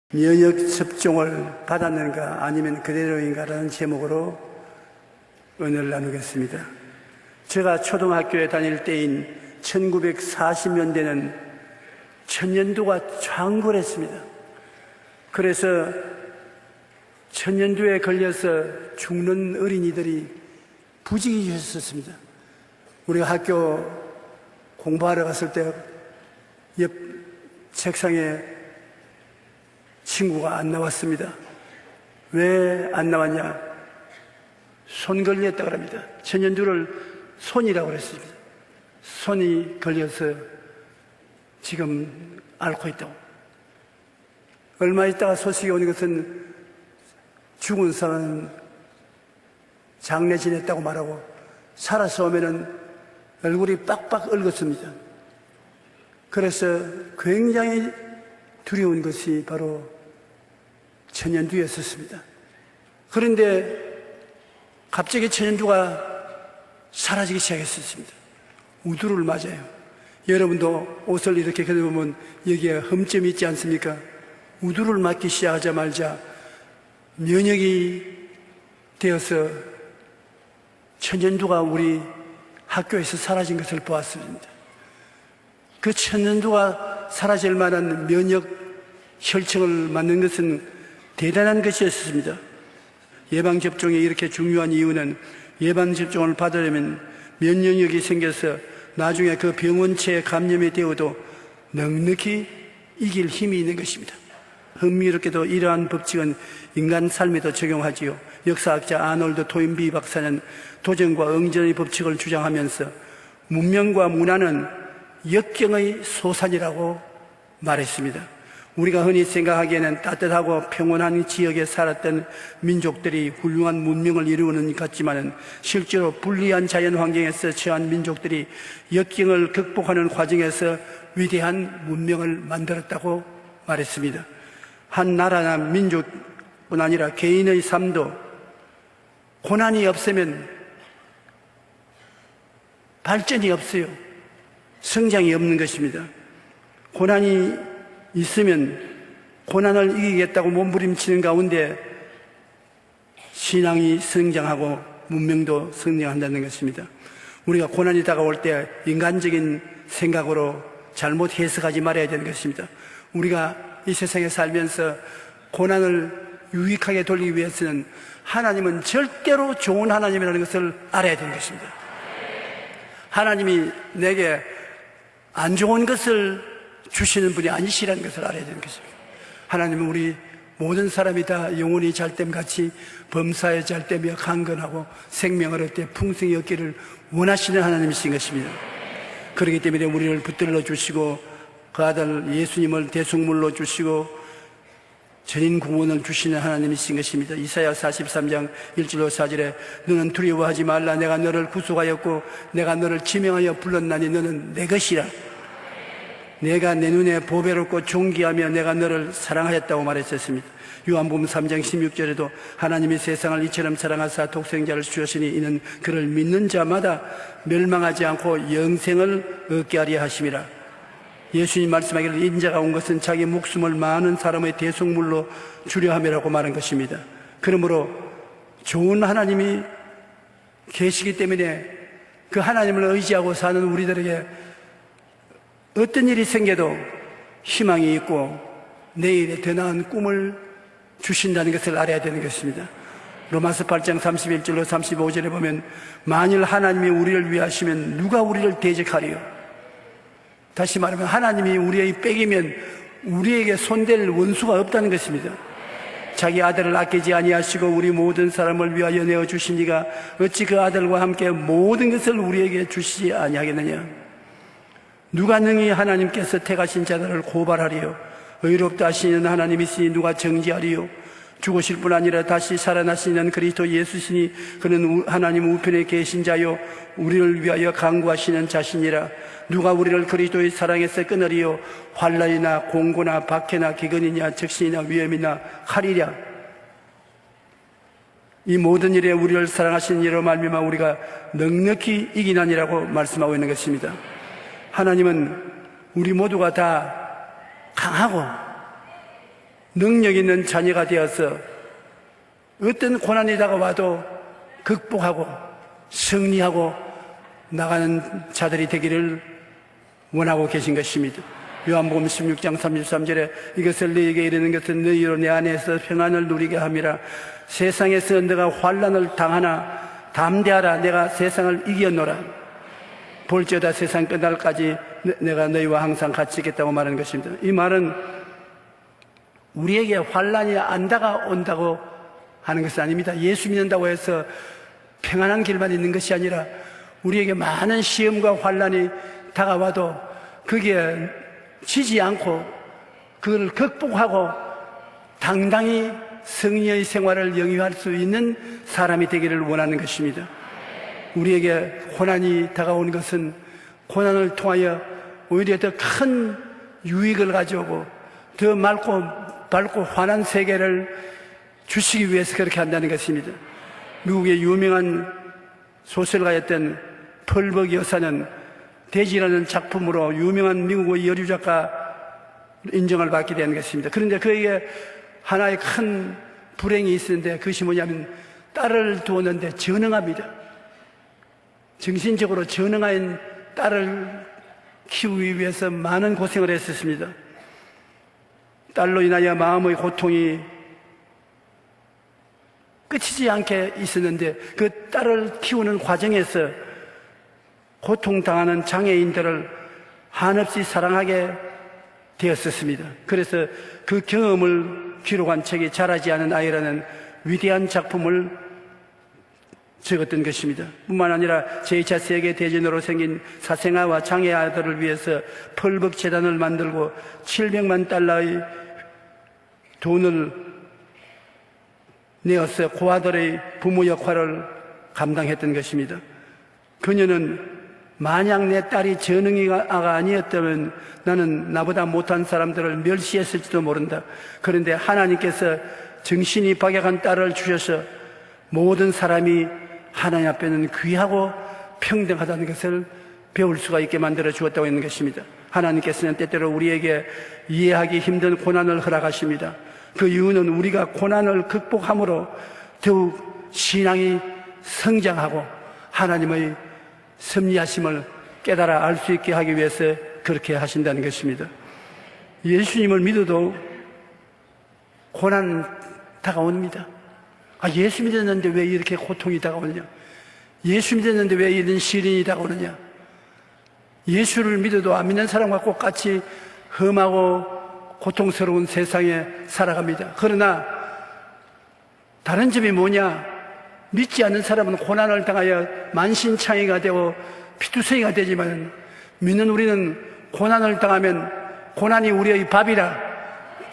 면역 접종을 받았는가 아니면 그대로인가라는 제목으로 은혜를 나누겠습니다. 제가 초등학교에 다닐 때인 1940년대는 천연두가 창궐했습니다. 그래서 천연두에 걸려서 죽는 어린이들이 부지기수였습니다. 우리가 학교 공부하러 갔을 때 옆 책상에 친구가 안 나왔습니다. 왜 안 나왔냐? 손 걸렸다고 합니다. 천연두를 손이라고 그랬습니다. 손이 걸려서 지금 앓고 있다고. 얼마 있다가 소식이 오는 것은 죽은 사람은 장례 지냈다고 말하고 살아서 오면은 얼굴이 빡빡 얽었습니다. 그래서 굉장히 두려운 것이 바로 천연두였었습니다. 그런데 갑자기 천연두가 사라지기 시작했었습니다. 우두를 맞아요. 여러분도 옷을 이렇게 걷어보면 여기에 흠점이 있지 않습니까? 우두를 맞기 시작하자마자 면역이 되어서 천연두가 우리 학교에서 사라진 것을 보았습니다. 그 천연두가 사라질 만한 면역 혈청을 만든 것은 대단한 것이었습니다. 예방접종이 이렇게 중요한 이유는 예방접종을 받으려면 면역력이 생겨서 나중에 그 병원체에 감염이 되어도 넉넉히 이길 힘이 있는 것입니다. 흥미롭게도 이러한 법칙은 인간 삶에도 적용하지요. 역사학자 아놀드 토인비 박사는 도전과 응전의 법칙을 주장하면서 문명과 문화는 역경의 소산이라고 말했습니다. 우리가 흔히 생각하기에는 따뜻하고 평온한 지역에 살았던 민족들이 훌륭한 문명을 이루는 것 같지만 실제로 불리한 자연 환경에서 처한 민족들이 역경을 극복하는 과정에서 위대한 문명을 만들었다고 말했습니다. 한 나라나 민족뿐 아니라 개인의 삶도 고난이 없으면 발전이 없어요. 성장이 없는 것입니다. 고난이 있으면 고난을 이기겠다고 몸부림치는 가운데 신앙이 성장하고 문명도 성장한다는 것입니다. 우리가 고난이 다가올 때 인간적인 생각으로 잘못 해석하지 말아야 되는 것입니다. 우리가 이 세상에 살면서 고난을 유익하게 돌리기 위해서는 하나님은 절대로 좋은 하나님이라는 것을 알아야 되는 것입니다. 하나님이 내게 안 좋은 것을 주시는 분이 아니시라는 것을 알아야 되는 것입니다. 하나님은 우리 모든 사람이 다 영혼이 잘됨같이 범사에 잘되며 강건하고 생명을 얻되 풍성히 얻기를 원하시는 하나님이신 것입니다. 그렇기 때문에 우리를 붙들러 주시고 그 아들 예수님을 대속물로 주시고 전인 구원을 주시는 하나님이신 것입니다. 이사야 43장 1절로 4절에 너는 두려워하지 말라. 내가 너를 구속하였고 내가 너를 지명하여 불렀나니 너는 내 것이라. 내가 내 눈에 보배롭고 존귀하며 내가 너를 사랑하였다고 말했었습니다. 요한복음 3장 16절에도 하나님이 세상을 이처럼 사랑하사 독생자를 주셨으니 이는 그를 믿는 자마다 멸망하지 않고 영생을 얻게 하려 하심이라. 예수님 말씀하기를 인자가 온 것은 자기 목숨을 많은 사람의 대속물로 주려 함이라고 말한 것입니다. 그러므로 좋은 하나님이 계시기 때문에 그 하나님을 의지하고 사는 우리들에게 어떤 일이 생겨도 희망이 있고 내일에 더 나은 꿈을 주신다는 것을 알아야 되는 것입니다. 로마서 8장 31절로 35절에 보면 만일 하나님이 우리를 위하시면 누가 우리를 대적하리요? 다시 말하면 하나님이 우리의 백이면 우리에게 손댈 원수가 없다는 것입니다. 자기 아들을 아끼지 아니하시고 우리 모든 사람을 위하여 내어주신 이가 어찌 그 아들과 함께 모든 것을 우리에게 주시지 아니하겠느냐? 누가 능히 하나님께서 택하신 자들을 고발하리요? 의롭다 하시는 하나님이시니 누가 정지하리요? 죽으실 뿐 아니라 다시 살아나시는 그리스도 예수시니 그는 하나님 우편에 계신 자요 우리를 위하여 간구하시는 자신이라. 누가 우리를 그리스도의 사랑에서 끊으리요? 환난이나 공고나 박해나 기근이냐 적신이나 위험이나 칼이랴. 이 모든 일에 우리를 사랑하신 이로 말미암아 우리가 넉넉히 이기나니라고 말씀하고 있는 것입니다. 하나님은 우리 모두가 다 강하고 능력 있는 자녀가 되어서 어떤 고난이 다가와도 극복하고 승리하고 나가는 자들이 되기를 원하고 계신 것입니다. 요한복음 16장 33절에 이것을 너희에게 이르는 것은 너희로 내 안에서 평안을 누리게 함이라. 세상에서 너가 환난을 당하나 담대하라. 내가 세상을 이겼노라. 볼지어다 세상 끝날까지 내가 너희와 항상 같이 있겠다고 말하는 것입니다. 이 말은 우리에게 환난이 안 다가온다고 하는 것은 아닙니다. 예수 믿는다고 해서 평안한 길만 있는 것이 아니라 우리에게 많은 시험과 환난이 다가와도 거기에 지지 않고 그걸 극복하고 당당히 승리의 생활을 영위할 수 있는 사람이 되기를 원하는 것입니다. 우리에게 고난이 다가오는 것은 고난을 통하여 오히려 더 큰 유익을 가져오고 더 밝고 환한 세계를 주시기 위해서 그렇게 한다는 것입니다. 미국의 유명한 소설가였던 펄벅 여사는 돼지라는 작품으로 유명한 미국의 여류 작가 인정을 받게 된 것입니다. 그런데 그에게 하나의 큰 불행이 있었는데 그것이 뭐냐면 딸을 두었는데 전능합니다. 정신적으로 전능한 딸을 키우기 위해서 많은 고생을 했었습니다. 딸로 인하여 마음의 고통이 끝이지 않게 있었는데 그 딸을 키우는 과정에서 고통당하는 장애인들을 한없이 사랑하게 되었었습니다. 그래서 그 경험을 기록한 책이 자라지 않은 아이라는 위대한 작품을 적었던 것입니다. 뿐만 아니라 제2차 세계대전으로 생긴 사생아와 장애아들을 위해서 펄벅 재단을 만들고 700만 달러의 돈을 내어서 고아들의 부모 역할을 감당했던 것입니다. 그녀는 만약 내 딸이 전능이가 아니었다면 나는 나보다 못한 사람들을 멸시했을지도 모른다. 그런데 하나님께서 정신이 박약한 딸을 주셔서 모든 사람이 하나님 앞에는 귀하고 평등하다는 것을 배울 수가 있게 만들어 주었다고 하는 것입니다. 하나님께서는 때때로 우리에게 이해하기 힘든 고난을 허락하십니다. 그 이유는 우리가 고난을 극복함으로 더욱 신앙이 성장하고 하나님의 섭리하심을 깨달아 알 수 있게 하기 위해서 그렇게 하신다는 것입니다. 예수님을 믿어도 고난 다가옵니다. 예수 믿었는데 왜 이렇게 고통이 다가오느냐? 예수 믿었는데 왜 이런 시련이 다가오느냐? 예수를 믿어도 안 믿는 사람과 똑같이 험하고 고통스러운 세상에 살아갑니다. 그러나 다른 점이 뭐냐? 믿지 않는 사람은 고난을 당하여 만신창이가 되고 피투성이가 되지만 믿는 우리는 고난을 당하면 고난이 우리의 밥이라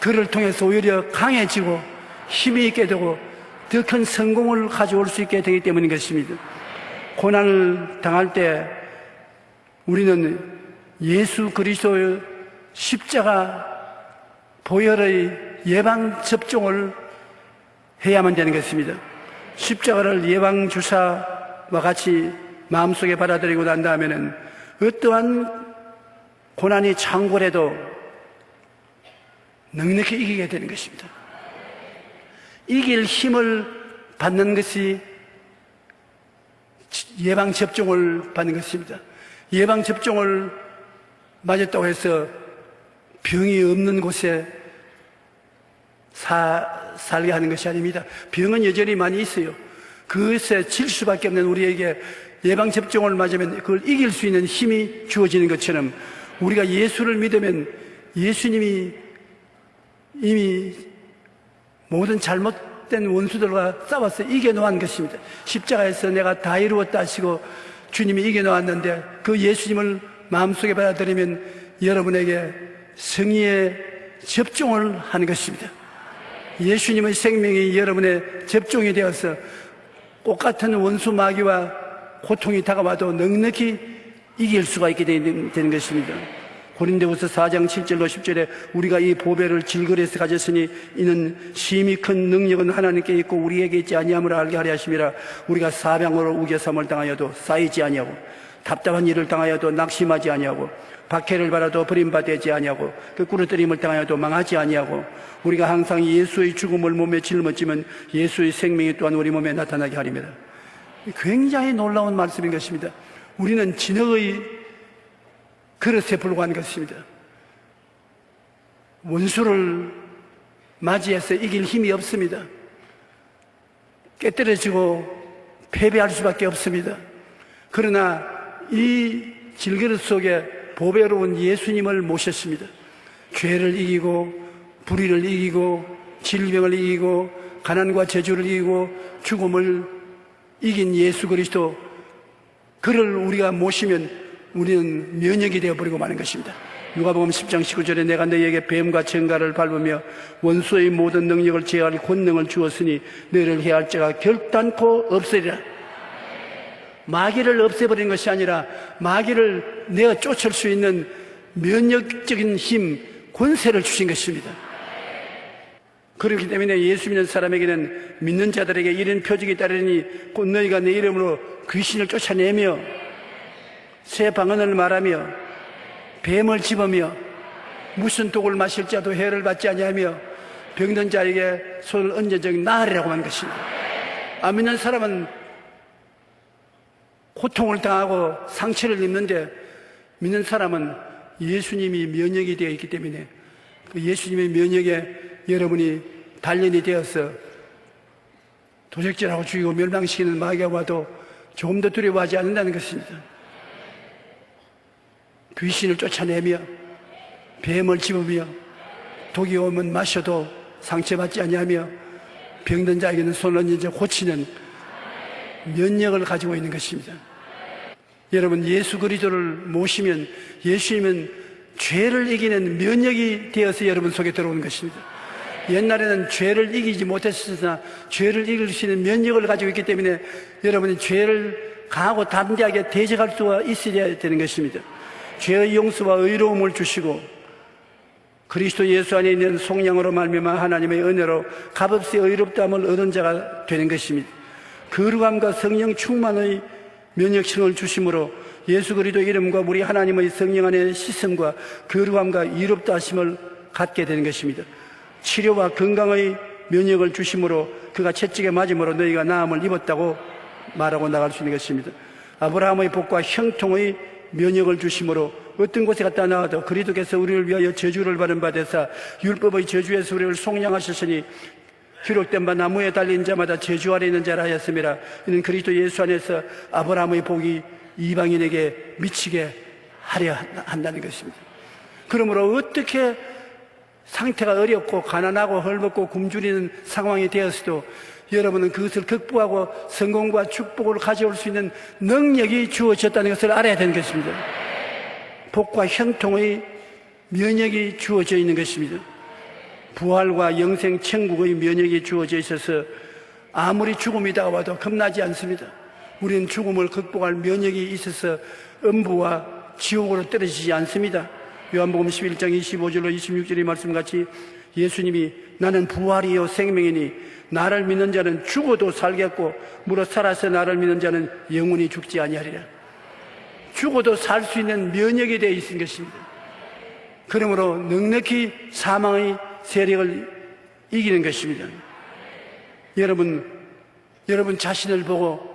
그를 통해서 오히려 강해지고 힘이 있게 되고 더 큰 성공을 가져올 수 있게 되기 때문인 것입니다. 고난을 당할 때 우리는 예수 그리스도의 십자가 보혈의 예방접종을 해야만 되는 것입니다. 십자가를 예방주사와 같이 마음속에 받아들이고 난 다음에는 어떠한 고난이 창궐해도 넉넉히 이기게 되는 것입니다. 이길 힘을 받는 것이 예방접종을 받는 것입니다. 예방접종을 맞았다고 해서 병이 없는 곳에 살게 하는 것이 아닙니다. 병은 여전히 많이 있어요. 그것에 질 수밖에 없는 우리에게 예방접종을 맞으면 그걸 이길 수 있는 힘이 주어지는 것처럼 우리가 예수를 믿으면 예수님이 이미 모든 잘못된 원수들과 싸워서 이겨놓은 것입니다. 십자가에서 내가 다 이루었다 하시고 주님이 이겨놓았는데 그 예수님을 마음속에 받아들이면 여러분에게 승리의 접종을 하는 것입니다. 예수님의 생명이 여러분의 접종이 되어서 똑같은 원수 마귀와 고통이 다가와도 넉넉히 이길 수가 있게 되는 것입니다. 고린도후서 4장 7절로 10절에 우리가 이 보배를 질그레서 가졌으니 이는 심히 큰 능력은 하나님께 있고 우리에게 있지 아니함을 알게 하려 하심이라. 우리가 사방으로 우겨삼을 당하여도 쌓이지 아니하고 답답한 일을 당하여도 낙심하지 아니하고 박해를 받아도 버림받지 아니하고 그 꾸러뜨림을 당하여도 망하지 아니하고 우리가 항상 예수의 죽음을 몸에 짊어지면 예수의 생명이 또한 우리 몸에 나타나게 하리라. 굉장히 놀라운 말씀인 것입니다. 우리는 진흙의 그릇에 불과한 것입니다. 원수를 맞이해서 이길 힘이 없습니다. 깨뜨려지고 패배할 수밖에 없습니다. 그러나 이 질그릇 속에 보배로운 예수님을 모셨습니다. 죄를 이기고 불의를 이기고 질병을 이기고 가난과 저주를 이기고 죽음을 이긴 예수 그리스도, 그를 우리가 모시면 우리는 면역이 되어버리고 마는 것입니다. 누가복음 10장 19절에 내가 너희에게 뱀과 정갈을 밟으며 원수의 모든 능력을 제어할 권능을 주었으니 너희를 해할 자가 결단코 없으리라. 마귀를 없애버리는 것이 아니라 마귀를 내어 쫓을 수 있는 면역적인 힘, 권세를 주신 것입니다. 그렇기 때문에 예수 믿는 사람에게는 믿는 자들에게 이런 표적이 따르니 곧 너희가 내 이름으로 귀신을 쫓아내며 새 방언을 말하며 뱀을 집으며 무슨 독을 마실 자도 해를 받지 아니하며 병든 자에게 손을 얹은 적이 나으리라고 한 것입니다. 안 믿는 사람은 고통을 당하고 상처를 입는데 믿는 사람은 예수님이 면역이 되어 있기 때문에 그 예수님의 면역에 여러분이 단련이 되어서 도적질하고 죽이고 멸망시키는 마귀가 와도 조금 더 두려워하지 않는다는 것입니다. 귀신을 쫓아내며 뱀을 집으며 독이 오면 마셔도 상처받지 아니하며 병든 자에게는 손을 얹어 고치는 면역을 가지고 있는 것입니다. 여러분, 예수 그리스도를 모시면 예수님은 죄를 이기는 면역이 되어서 여러분 속에 들어오는 것입니다. 옛날에는 죄를 이기지 못했으나 죄를 이길 수 있는 면역을 가지고 있기 때문에 여러분이 죄를 강하고 담대하게 대적할 수가 있어야 되는 것입니다. 죄의 용서와 의로움을 주시고 그리스도 예수 안에 있는 속량으로 말미암아 하나님의 은혜로 값없이 의롭다함을 얻은 자가 되는 것입니다. 거룩함과 성령 충만의 면역성을 주심으로 예수 그리스도 이름과 우리 하나님의 성령 안에 씻음과 거룩함과 이롭다 하심을 갖게 되는 것입니다. 치료와 건강의 면역을 주심으로 그가 채찍에 맞음으로 너희가 나음을 입었다고 말하고 나갈 수 있는 것입니다. 아브라함의 복과 형통의 면역을 주심으로 어떤 곳에 갔다 나와도 그리스도께서 우리를 위하여 저주를 받은 바 되사 율법의 저주에서 우리를 속량하셨으니 기록된 바 나무에 달린 자마다 저주 아래 있는 자라 하였음이라. 이는 그리스도 예수 안에서 아브라함의 복이 이방인에게 미치게 하려 한다는 것입니다. 그러므로 어떻게 상태가 어렵고 가난하고 헐벗고 굶주리는 상황이 되었어도 여러분은 그것을 극복하고 성공과 축복을 가져올 수 있는 능력이 주어졌다는 것을 알아야 되는 것입니다. 복과 형통의 면역이 주어져 있는 것입니다. 부활과 영생 천국의 면역이 주어져 있어서 아무리 죽음이 다가와도 겁나지 않습니다. 우리는 죽음을 극복할 면역이 있어서 음부와 지옥으로 떨어지지 않습니다. 요한복음 11장 25절로 26절의 말씀같이 예수님이 나는 부활이요 생명이니 나를 믿는 자는 죽어도 살겠고 무릇 살아서 나를 믿는 자는 영원히 죽지 아니하리라. 죽어도 살 수 있는 면역이 되어 있는 것입니다. 그러므로 넉넉히 사망의 세력을 이기는 것입니다. 여러분 자신을 보고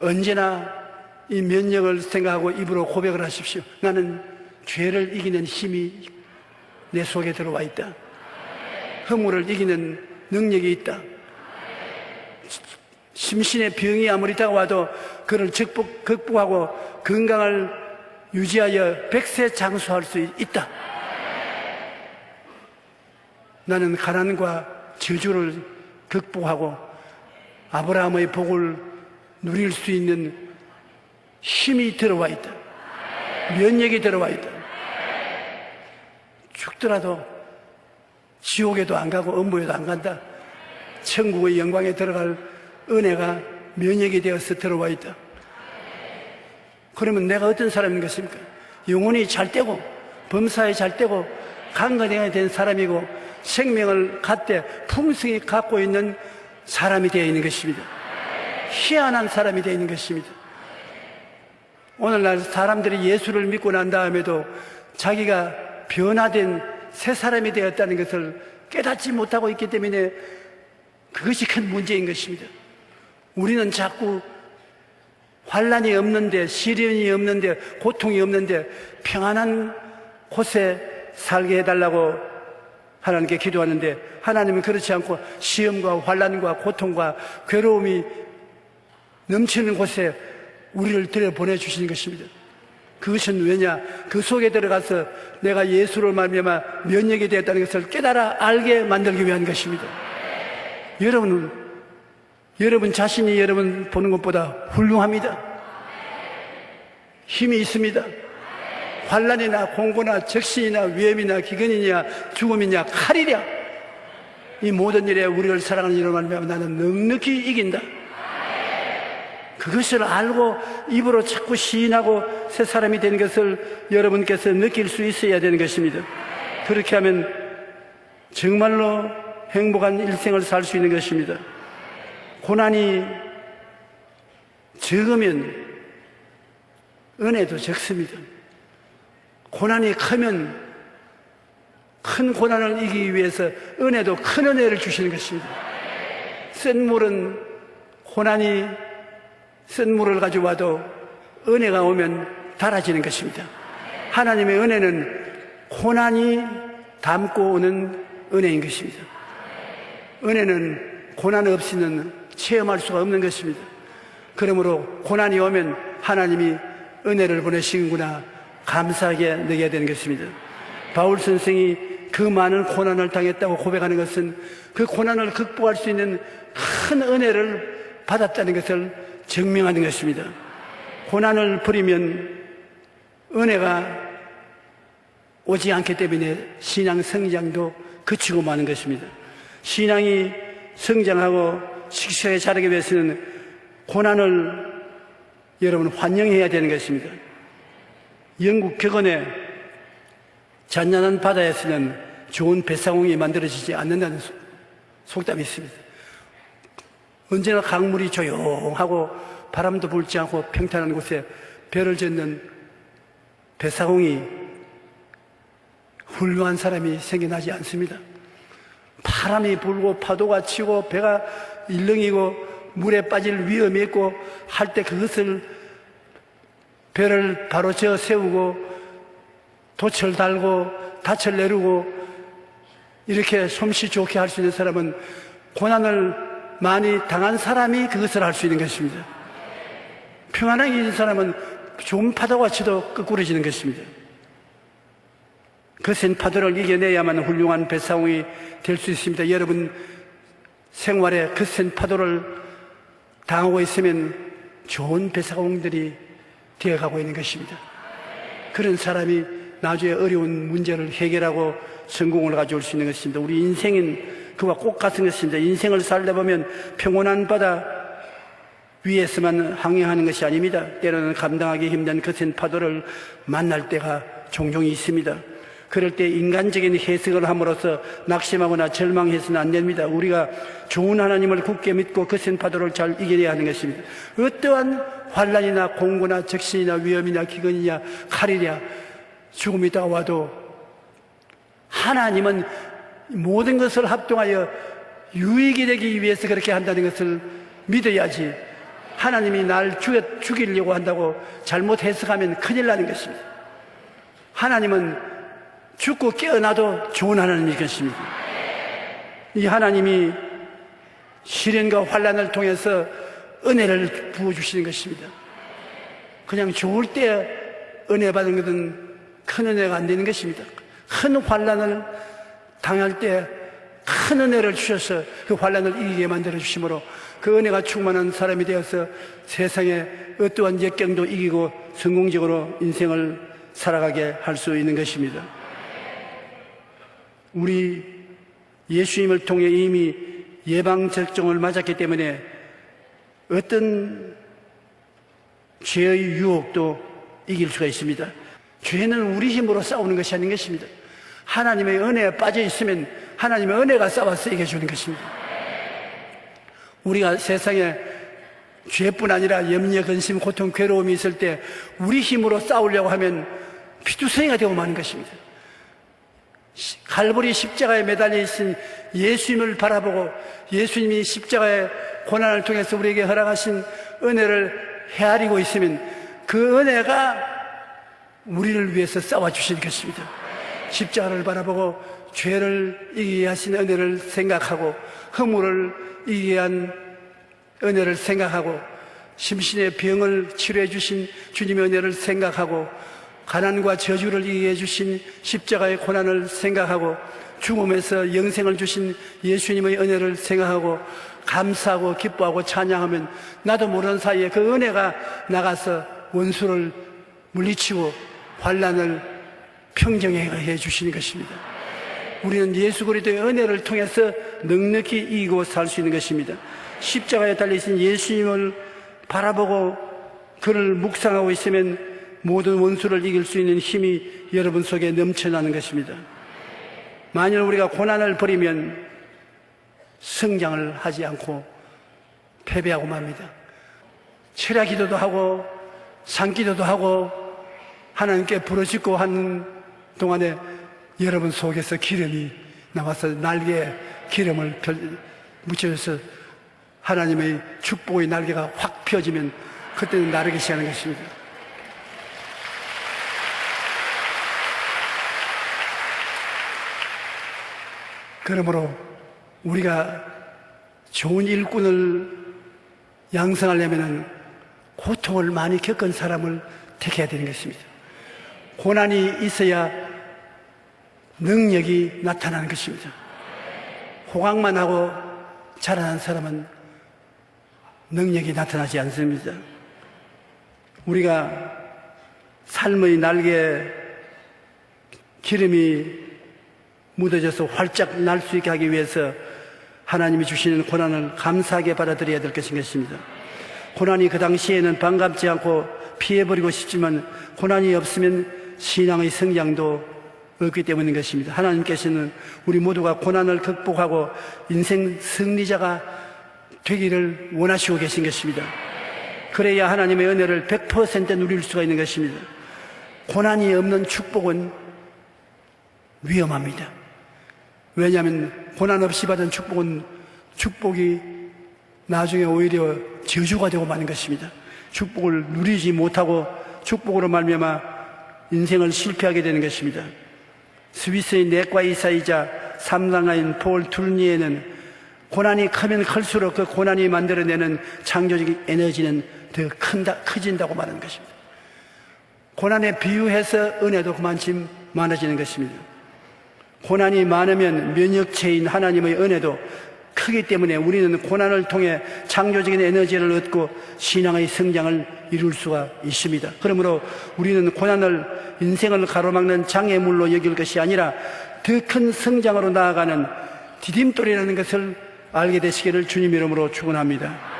언제나 이 면역을 생각하고 입으로 고백을 하십시오. 나는 죄를 이기는 힘이 내 속에 들어와 있다. 허물을 이기는 능력이 있다. 심신의 병이 아무리 다가와도 그를 극복하고 건강을 유지하여 백세 장수할 수 있다. 나는 가난과 저주를 극복하고 아브라함의 복을 누릴 수 있는 힘이 들어와 있다. 면역이 들어와 있다. 죽더라도 지옥에도 안 가고 음부에도 안 간다. 천국의 영광에 들어갈 은혜가 면역이 되어서 들어와 있다. 그러면 내가 어떤 사람인 것입니까? 영혼이 잘 되고 범사에 잘 되고 강건해야 된 사람이고 생명을 갖되 풍성히 갖고 있는 사람이 되어 있는 것입니다. 희한한 사람이 되어 있는 것입니다. 오늘날 사람들이 예수를 믿고 난 다음에도 자기가 변화된 새 사람이 되었다는 것을 깨닫지 못하고 있기 때문에 그것이 큰 문제인 것입니다. 우리는 자꾸 환난이 없는데, 시련이 없는데, 고통이 없는데 평안한 곳에 살게 해달라고 하나님께 기도하는데, 하나님은 그렇지 않고 시험과 환난과 고통과 괴로움이 넘치는 곳에 우리를 들여보내주시는 것입니다. 그것은 왜냐? 그 속에 들어가서 내가 예수를 말미암아 면역이 되었다는 것을 깨달아 알게 만들기 위한 것입니다. 여러분 자신이 여러분 보는 것보다 훌륭합니다. 힘이 있습니다. 환난이나 공고나 적신이나 위험이나 기근이냐 죽음이냐 칼이랴, 이 모든 일에 우리를 사랑하는 이로 말미암아 나는 넉넉히 이긴다. 그것을 알고 입으로 자꾸 시인하고 새 사람이 되는 것을 여러분께서 느낄 수 있어야 되는 것입니다. 그렇게 하면 정말로 행복한 일생을 살 수 있는 것입니다. 고난이 적으면 은혜도 적습니다. 고난이 크면 큰 고난을 이기기 위해서 은혜도 큰 은혜를 주시는 것입니다. 쓴 물은 고난이 쓴 물을 가져와도 은혜가 오면 달아지는 것입니다. 하나님의 은혜는 고난이 담고 오는 은혜인 것입니다. 은혜는 고난 없이는 체험할 수가 없는 것입니다. 그러므로 고난이 오면 하나님이 은혜를 보내시는구나 감사하게 느껴야 되는 것입니다. 바울 선생이 그 많은 고난을 당했다고 고백하는 것은 그 고난을 극복할 수 있는 큰 은혜를 받았다는 것을 증명하는 것입니다. 고난을 버리면 은혜가 오지 않기 때문에 신앙 성장도 그치고 마는 것입니다. 신앙이 성장하고 씩씩하게 자라기 위해서는 고난을 여러분 환영해야 되는 것입니다. 영국 격언에 잔잔한 바다에서는 좋은 뱃사공이 만들어지지 않는다는 속담이 있습니다. 언제나 강물이 조용하고 바람도 불지 않고 평탄한 곳에 배를 젓는 뱃사공이 훌륭한 사람이 생겨나지 않습니다. 바람이 불고 파도가 치고 배가 일렁이고 물에 빠질 위험이 있고 할 때 그것을 배를 바로 저 세우고 돛을 달고 닻을 내리고 이렇게 솜씨 좋게 할 수 있는 사람은 고난을 많이 당한 사람이 그것을 할 수 있는 것입니다. 평안하게 있는 사람은 좋은 파도가 치도 끄꾸러지는 것입니다. 거센 파도를 이겨내야만 훌륭한 뱃사공이 될 수 있습니다. 여러분 생활에 거센 파도를 당하고 있으면 좋은 뱃사공들이 되어가고 있는 것입니다. 그런 사람이 나중에 어려운 문제를 해결하고 성공을 가져올 수 있는 것입니다. 우리 인생은 그와 꼭 같은 것입니다. 인생을 살다 보면 평온한 바다 위에서만 항해하는 것이 아닙니다. 때로는 감당하기 힘든 거센 파도를 만날 때가 종종 있습니다. 그럴 때 인간적인 해석을 함으로써 낙심하거나 절망해서는 안 됩니다. 우리가 좋은 하나님을 굳게 믿고 거센 파도를 잘 이겨내야 하는 것입니다. 어떠한 환난이나 공고나 적신이나 위험이나 기근이냐 칼이냐 죽음이 다가와도 하나님은 모든 것을 합동하여 유익이 되기 위해서 그렇게 한다는 것을 믿어야지, 하나님이 날 죽이려고 한다고 잘못 해석하면 큰일 나는 것입니다. 하나님은 죽고 깨어나도 좋은 하나님일 것입니다. 이 하나님이 시련과 환난을 통해서 은혜를 부어주시는 것입니다. 그냥 좋을 때 은혜 받은 것은 큰 은혜가 안 되는 것입니다. 큰 환난을 당할 때 큰 은혜를 주셔서 그 환난을 이기게 만들어 주심으로 그 은혜가 충만한 사람이 되어서 세상의 어떠한 역경도 이기고 성공적으로 인생을 살아가게 할 수 있는 것입니다. 우리 예수님을 통해 이미 예방접종을 맞았기 때문에 어떤 죄의 유혹도 이길 수가 있습니다. 죄는 우리 힘으로 싸우는 것이 아닌 것입니다. 하나님의 은혜에 빠져 있으면 하나님의 은혜가 싸워서 이겨주는 것입니다. 우리가 세상에 죄뿐 아니라 염려, 근심, 고통, 괴로움이 있을 때 우리 힘으로 싸우려고 하면 피투성이가 되고 마는 것입니다. 갈보리 십자가에 매달려 있은 예수님을 바라보고 예수님이 십자가의 고난을 통해서 우리에게 허락하신 은혜를 헤아리고 있으면 그 은혜가 우리를 위해서 싸워주실 것입니다. 십자가를 바라보고 죄를 이기게 하신 은혜를 생각하고 허물을 이기게 한 은혜를 생각하고 심신의 병을 치료해 주신 주님의 은혜를 생각하고 가난과 저주를 이기게 해주신 십자가의 고난을 생각하고 죽음에서 영생을 주신 예수님의 은혜를 생각하고 감사하고 기뻐하고 찬양하면 나도 모르는 사이에 그 은혜가 나가서 원수를 물리치고 환난을 평정하게 해주시는 것입니다. 우리는 예수 그리스도의 은혜를 통해서 넉넉히 이기고 살 수 있는 것입니다. 십자가에 달리신 예수님을 바라보고 그를 묵상하고 있으면 모든 원수를 이길 수 있는 힘이 여러분 속에 넘쳐나는 것입니다. 만일 우리가 고난을 버리면 성장을 하지 않고 패배하고 맙니다. 철야 기도도 하고 산기도도 하고 하나님께 부르짖고 하는 동안에 여러분 속에서 기름이 나와서 날개에 기름을 묻혀져서 하나님의 축복의 날개가 확 펴지면 그때는 나르기 시작하는 것입니다. 그러므로 우리가 좋은 일꾼을 양성하려면 고통을 많이 겪은 사람을 택해야 되는 것입니다. 고난이 있어야 능력이 나타나는 것입니다. 호강만 하고 자라난 사람은 능력이 나타나지 않습니다. 우리가 삶의 날개에 기름이 묻어져서 활짝 날 수 있게 하기 위해서 하나님이 주시는 고난을 감사하게 받아들여야 될 것입니다. 고난이 그 당시에는 반갑지 않고 피해버리고 싶지만 고난이 없으면 신앙의 성장도 없기 때문인 것입니다. 하나님께서는 우리 모두가 고난을 극복하고 인생 승리자가 되기를 원하시고 계신 것입니다. 그래야 하나님의 은혜를 100% 누릴 수가 있는 것입니다. 고난이 없는 축복은 위험합니다. 왜냐하면 고난 없이 받은 축복이 나중에 오히려 저주가 되고 마는 것입니다. 축복을 누리지 못하고 축복으로 말미암아 인생을 실패하게 되는 것입니다. 스위스의 내과 의사이자 삼상가인 폴 툴니에는 고난이 크면 클수록 그 고난이 만들어내는 창조적인 에너지는 더 커진다고 말하는 것입니다. 고난에 비유해서 은혜도 그만큼 많아지는 것입니다. 고난이 많으면 면역체인 하나님의 은혜도 크기 때문에 우리는 고난을 통해 창조적인 에너지를 얻고 신앙의 성장을 이룰 수가 있습니다. 그러므로 우리는 고난을 인생을 가로막는 장애물로 여길 것이 아니라 더 큰 성장으로 나아가는 디딤돌이라는 것을 알게 되시기를 주님 이름으로 축원합니다.